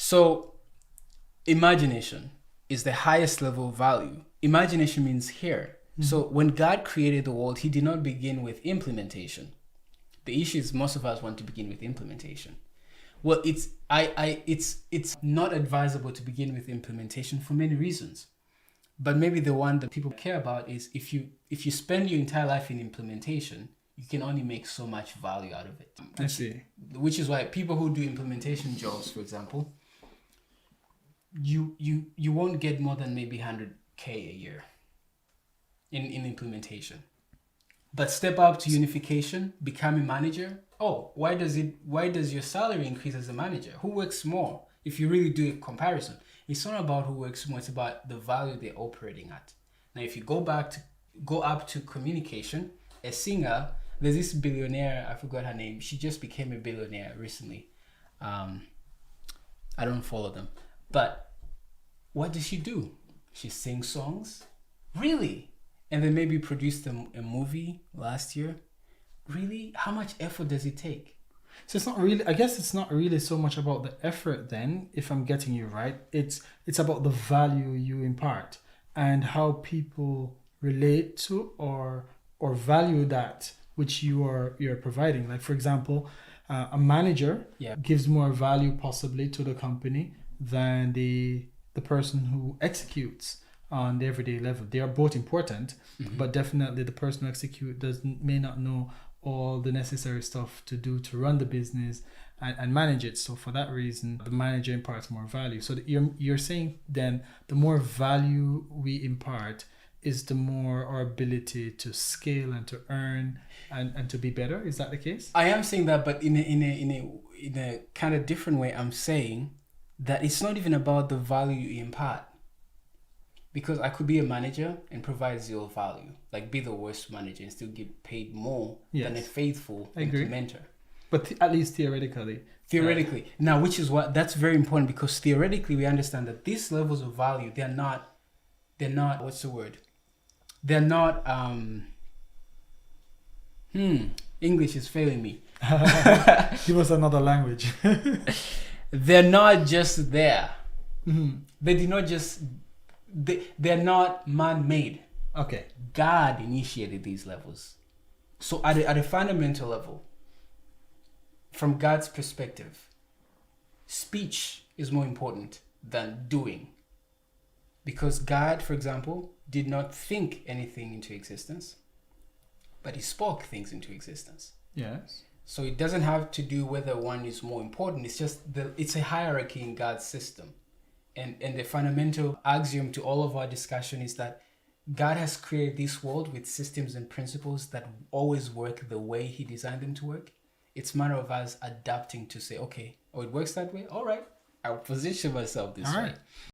So imagination is the highest level of value. Imagination means here. So when God created the world, he did not begin with implementation. The issue is most of us want to begin with implementation. Well, it's not advisable to begin with implementation for many reasons. But maybe the one that people care about is if you spend your entire life in implementation, you can only make so much value out of it. I see. Which is why people who do implementation jobs, for example, you won't get more than maybe 100K a year in implementation. But step up to unification, become a manager. Oh, why does your salary increase as a manager? Who works more? If you really do a comparison, it's not about who works more, it's about the value they're operating at. Now if you go up to communication, a singer, there's this billionaire, I forgot her name, she just became a billionaire recently. I don't follow them. But what does she do? She sings songs? Really? And then maybe produced a movie last year? Really? How much effort does it take? So it's not really, I guess it's not really so much about the effort then, if I'm getting you right. It's about the value you impart and how people relate to or value that which you're providing. Like for example, a manager gives more value possibly to the company than the person who executes on the everyday level. They are both important, but definitely the person who executes may not know all the necessary stuff to do to run the business and manage it. So for that reason, the manager imparts more value. So you're saying then the more value we impart is the more our ability to scale and to earn and to be better. Is that the case? I am saying that, but in a kind of different way. I'm saying that it's not even about the value you impart. Because I could be a manager and provide zero value, like be the worst manager and still get paid more than a faithful implementer. But at least theoretically. Theoretically. Now, that's very important because theoretically we understand that these levels of value, they're not, what's the word? They're not, English is failing me. Give us another language. They're not just there. They did not just... They're not man-made. Okay. God initiated these levels. So at a fundamental level, from God's perspective, speech is more important than doing. Because God, for example, did not think anything into existence, but he spoke things into existence. Yes. So it doesn't have to do whether one is more important. It's just it's a hierarchy in God's system. And the fundamental axiom to all of our discussion is that God has created this world with systems and principles that always work the way he designed them to work. It's a matter of us adapting to say, okay, it works that way. All right, I'll position myself this way.